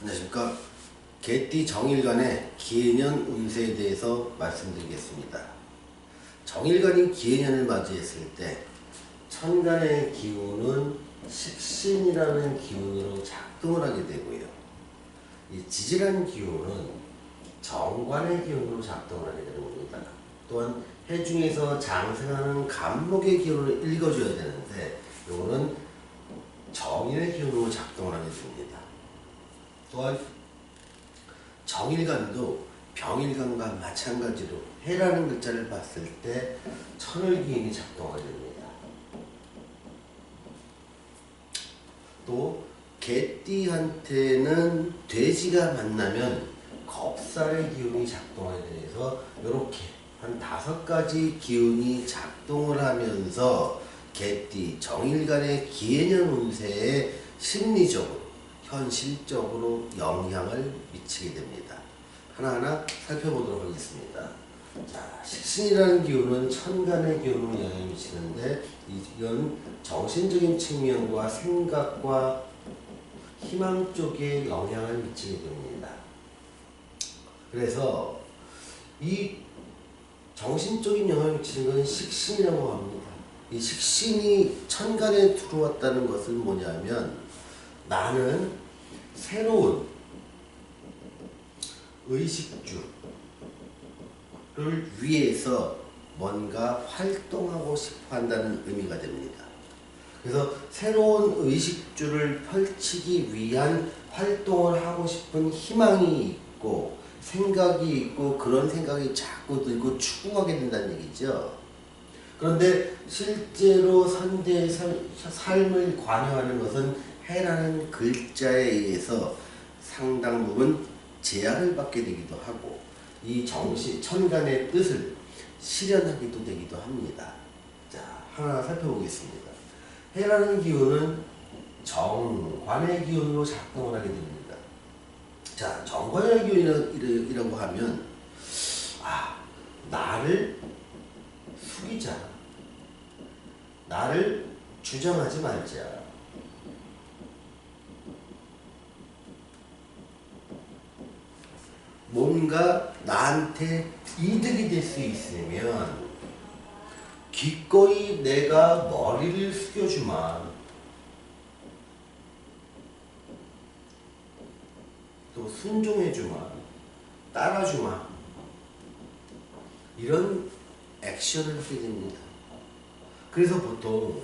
안녕하십니까. 개띠 정일간의 기해년 운세에 대해서 말씀드리겠습니다. 정일간이 기해년을 맞이했을 때 천간의 기운은 식신이라는 기운으로 작동을 하게 되고요. 이 지지란 기운은 정관의 기운으로 작동을 하게 되는 겁니다. 또한 해중에서 장생하는 간목의 기운을 읽어줘야 되는데 이거는 정인의 기운으로 작동을 하게 됩니다. 또한 정일간도 병일간과 마찬가지로 해라는 글자를 봤을 때 천을기인이 작동하게 됩니다. 또 개띠한테는 돼지가 만나면 겁살의 기운이 작동하게 돼서 이렇게 한 5가지 기운이 작동을 하면서 개띠 정일간의 기해년 운세에 심리적으로 현실적으로 영향을 미치게 됩니다. 하나하나 살펴보도록 하겠습니다. 자, 식신이라는 기운은 천간의 기운으로 영향을 미치는데 이건 정신적인 측면과 생각과 희망 쪽에 영향을 미치게 됩니다. 그래서 이 정신적인 영향을 미치는 건 식신이라고 합니다. 이 식신이 천간에 들어왔다는 것은 뭐냐면 나는 새로운 의식주를 위해서 뭔가 활동하고 싶어 한다는 의미가 됩니다. 그래서 새로운 의식주를 펼치기 위한 활동을 하고 싶은 희망이 있고 생각이 있고 그런 생각이 자꾸 들고 추구하게 된다는 얘기죠. 그런데 실제로 현재의 삶을 관여하는 것은 해라는 글자에 의해서 상당 부분 제한을 받게 되기도 하고 이 천간의 뜻을 실현하기도 되기도 합니다. 자, 하나 살펴보겠습니다. 해라는 기운은 정관의 기운으로 작동을 하게 됩니다. 자, 정관의 기운이라고 하면 나를 숙이자, 나를 주장하지 말자, 뭔가 나한테 이득이 될 수 있으면 기꺼이 내가 머리를 숙여주마, 또 순종해주마, 따라주마, 이런 액션을 하게 됩니다. 그래서 보통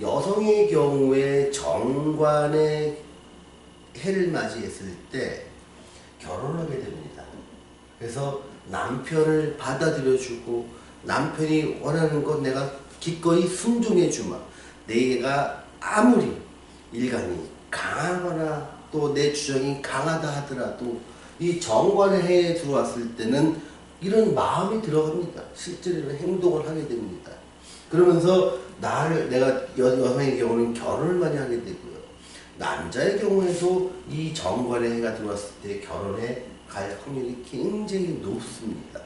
여성의 경우에 정관의 해를 맞이했을 때 결혼을 하게 됩니다. 그래서 남편을 받아들여주고 남편이 원하는 것 내가 기꺼이 순종해주마. 내가 아무리 일간이 강하거나 또 내 주장이 강하다 하더라도 이 정관의 해에 들어왔을 때는 이런 마음이 들어갑니다. 실제로 이런 행동을 하게 됩니다. 그러면서 내가 여성의 경우는 결혼을 많이 하게 되고요. 남자의 경우에도 이 정관의 해가 들어왔을 때 결혼에 갈 확률이 굉장히 높습니다.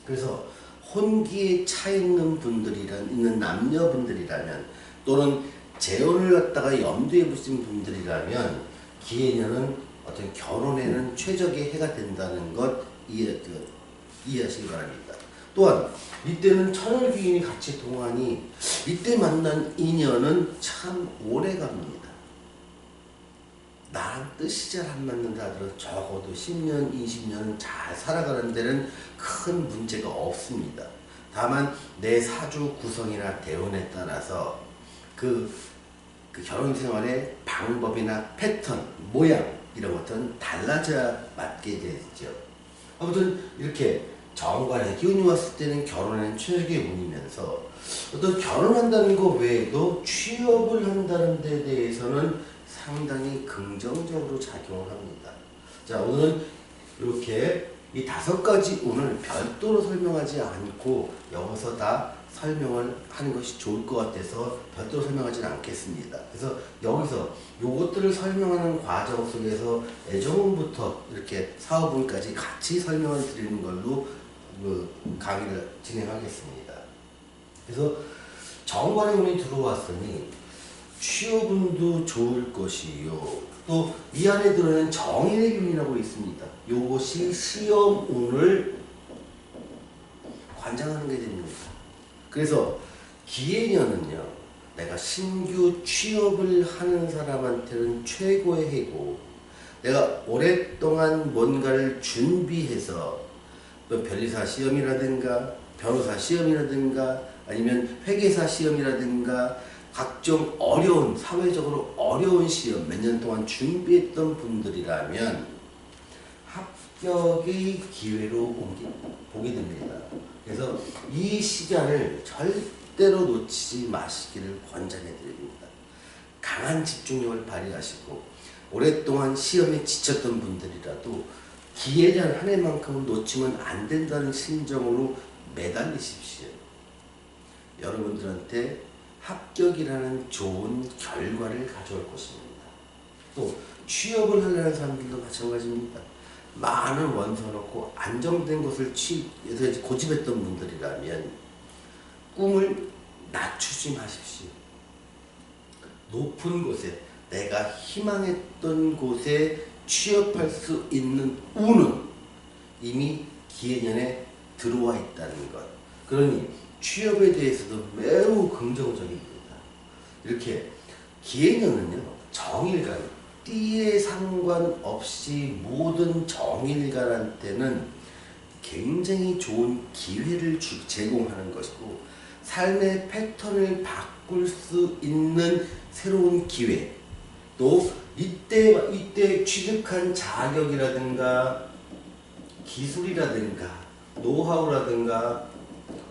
그래서 혼기에 차 있는 있는 남녀분들이라면 또는 재혼을 갖다가 염두에 두신 분들이라면 기해년은 어떤 결혼에는 최적의 해가 된다는 것 이해하시기 바랍니다. 또한 이때는 천을귀인이 같이 동하니 이때 만난 인연은 참 오래 갑니다. 나랑 뜻이 잘 안 맞는다 하더라도 적어도 10년, 20년은 잘 살아가는 데는 큰 문제가 없습니다. 다만 내 사주 구성이나 대운에 따라서 그 결혼 생활의 방법이나 패턴, 모양 이런 것들은 달라져야 맞게 되죠. 아무튼 이렇게 정관의 기운이 왔을 때는 결혼에는 최적의 운이면서 어떤 결혼한다는 것 외에도 취업을 한다는 데 대해서는 상당히 긍정적으로 작용을 합니다. 자, 오늘은 이렇게 이 5가지 운을 별도로 설명하지 않고 여기서 다 설명을 하는 것이 좋을 것 같아서 별도로 설명하지는 않겠습니다. 그래서 여기서 요것들을 설명하는 과정 속에서 애정운부터 이렇게 사업운까지 같이 설명을 드리는 걸로 강의를 진행하겠습니다. 그래서 정관의 운이 들어왔으니 취업운도 좋을 것이요. 또 이 안에 들어있는 정인의 균이라고 있습니다. 요것이 시험운을 관장하는 게 됩니다. 그래서 기해년은요, 내가 신규 취업을 하는 사람한테는 최고의 해고, 내가 오랫동안 뭔가를 준비해서 변리사 시험이라든가 변호사 시험이라든가 아니면 회계사 시험이라든가 각종 어려운, 사회적으로 어려운 시험 몇 년 동안 준비했던 분들이라면 합격의 기회로 보게 됩니다. 그래서 이 시간을 절대로 놓치지 마시기를 권장해 드립니다. 강한 집중력을 발휘하시고 오랫동안 시험에 지쳤던 분들이라도 기회란 한 해만큼은 놓치면 안 된다는 심정으로 매달리십시오. 여러분들한테 합격이라는 좋은 결과를 가져올 것입니다. 또 취업을 하려는 사람들도 마찬가지입니다. 많은 원서 넣고 안정된 곳을 취업해서 고집했던 분들이라면 꿈을 낮추지 마십시오. 높은 곳에 내가 희망했던 곳에 취업할 수 있는 운은 이미 기해년에 들어와 있다는 것. 그러니 취업에 대해서도 매우 긍정적입니다. 이렇게 기해년은요, 정일간, 띠에 상관없이 모든 정일간한테는 굉장히 좋은 기회를 제공하는 것이고, 삶의 패턴을 바꿀 수 있는 새로운 기회, 또 이때 취득한 자격이라든가 기술이라든가 노하우라든가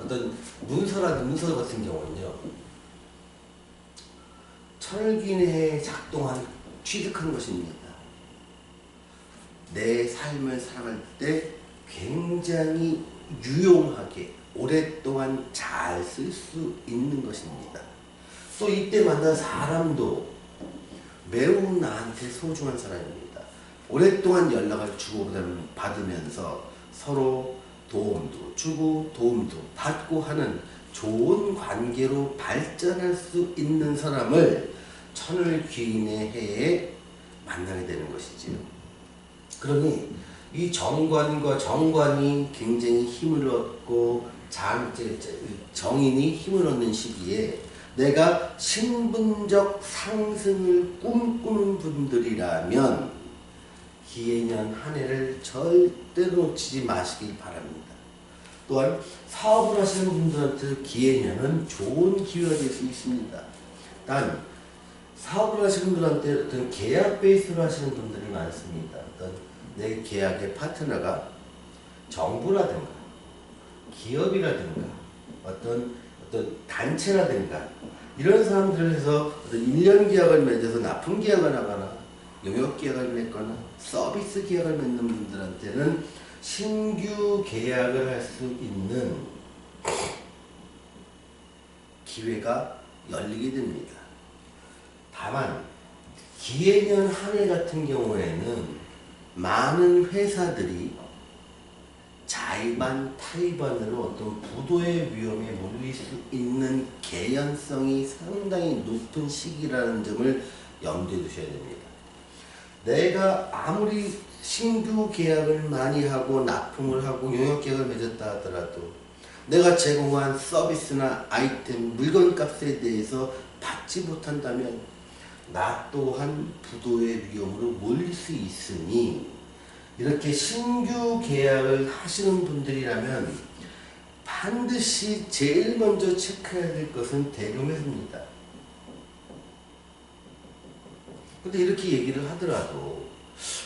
어떤 문서 같은 경우는요, 천을기내에 작동한 취득한 것입니다. 내 삶을 살아갈 때 굉장히 유용하게 오랫동안 잘 쓸 수 있는 것입니다. 또 이때 만난 사람도 매우 나한테 소중한 사람입니다. 오랫동안 연락을 주고받으면서 서로 도움도 주고 도움도 받고 하는 좋은 관계로 발전할 수 있는 사람을 천을귀인의 해에 만나게 되는 것이지요. 그러니 이 정관과 정관이 굉장히 힘을 얻고 정인이 힘을 얻는 시기에 내가 신분적 상승을 꿈꾸는 분들이라면 기해년 한 해를 절대로 놓치지 마시길 바랍니다. 또한 사업을 하시는 분들한테 기해년은 좋은 기회가 될 수 있습니다. 단 사업을 하시는 분들한테 어떤 계약 베이스로 하시는 분들이 많습니다. 어떤 내 계약의 파트너가 정부라든가 기업이라든가 어떤 단체라든가 이런 사람들을 해서 어떤 1년 계약을 맺어서 납품 계약을 하거나 용역 계약을 맺거나 서비스 계약을 맺는 분들한테는 신규 계약을 할 수 있는 기회가 열리게 됩니다. 다만 기해년 한 해 같은 경우에는 많은 회사들이 자의반 타의반으로 어떤 부도의 위험에 몰릴 수 있는 개연성이 상당히 높은 시기라는 점을 염두에 두셔야 됩니다. 내가 아무리 신규 계약을 많이 하고 납품을 하고 용역 계약을 맺었다 하더라도 내가 제공한 서비스나 아이템, 물건값에 대해서 받지 못한다면 나 또한 부도의 위험으로 몰릴 수 있으니 이렇게 신규 계약을 하시는 분들이라면 반드시 제일 먼저 체크해야 될 것은 대금회수입니다. 근데 이렇게 얘기를 하더라도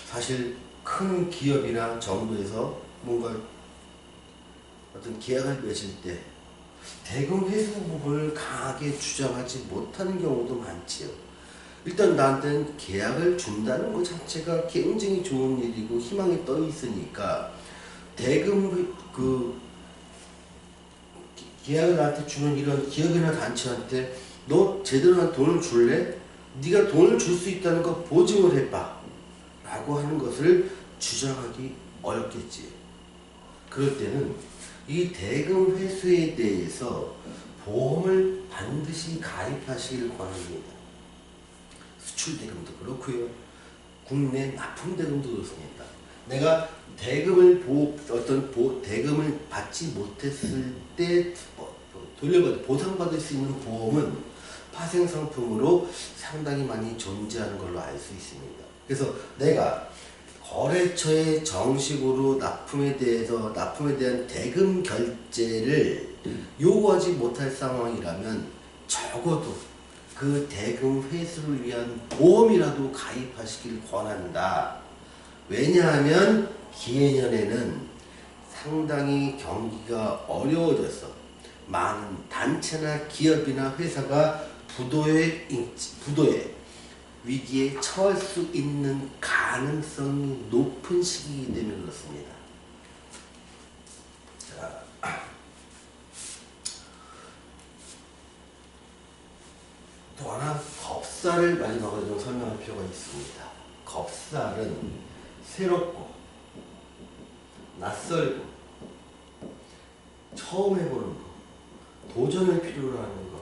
사실 큰 기업이나 정부에서 뭔가 어떤 계약을 맺을 때 대금 회수 부분을 강하게 주장하지 못하는 경우도 많지요. 일단 나한테는 계약을 준다는 것 자체가 굉장히 좋은 일이고 희망이 떠 있으니까 대금 계약을 나한테 주는 이런 기업이나 단체한테 너 제대로 한 돈을 줄래? 네가 돈을 줄 수 있다는 거 보증을 해봐 라고 하는 것을 주장하기 어렵겠지. 그럴 때는 이 대금 회수에 대해서 보험을 반드시 가입하시길 권합니다. 수출 대금도 그렇고요. 국내 납품 대금도 그렇습니다. 내가 대금을 대금을 받지 못했을 때 돌려받을 보상받을 수 있는 보험은 파생 상품으로 상당히 많이 존재하는 걸로 알 수 있습니다. 그래서 내가 거래처에 정식으로 납품에 대한 대금 결제를 요구하지 못할 상황이라면 적어도 그 대금 회수를 위한 보험이라도 가입하시길 권한다. 왜냐하면 기해년에는 상당히 경기가 어려워져서 많은 단체나 기업이나 회사가 부도의 위기에 처할 수 있는 가능성이 높은 시기이기 때문에 그렇습니다. 자, 또 하나 겁살을 마지막으로 좀 설명할 필요가 있습니다. 겁살은 새롭고 낯설고 처음 해보는 거, 도전을 필요로 하는 것,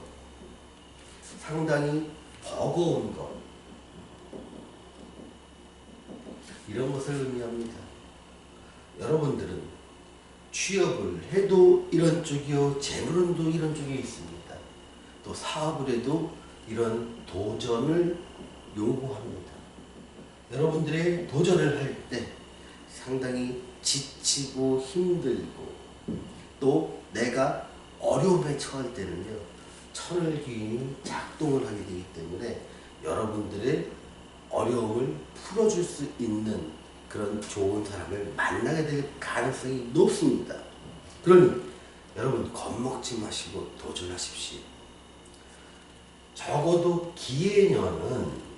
상당히 버거운 것, 이런 것을 의미합니다. 여러분들은 취업을 해도 이런 쪽이요, 재물운도 이런 쪽에 있습니다. 또 사업을 해도 이런 도전을 요구합니다. 여러분들의 도전을 할 때 상당히 지치고 힘들고 또 내가 어려움에 처할 때는요, 천을귀인이 작동을 하게 되기 때문에 여러분들의 어려움을 풀어줄 수 있는 그런 좋은 사람을 만나게 될 가능성이 높습니다. 그러니 여러분 겁먹지 마시고 도전하십시오. 적어도 기해년은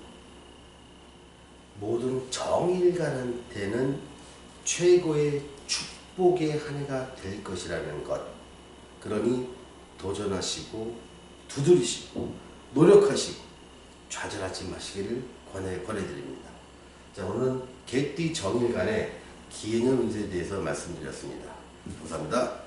모든 정일간한테는 최고의 축복의 한 해가 될 것이라는 것. 그러니 도전하시고 두드리시고 노력하시고 좌절하지 마시기를 권해드립니다. 자, 오늘은 개띠 정일간의 기해년 운세에 대해서 말씀드렸습니다. 감사합니다.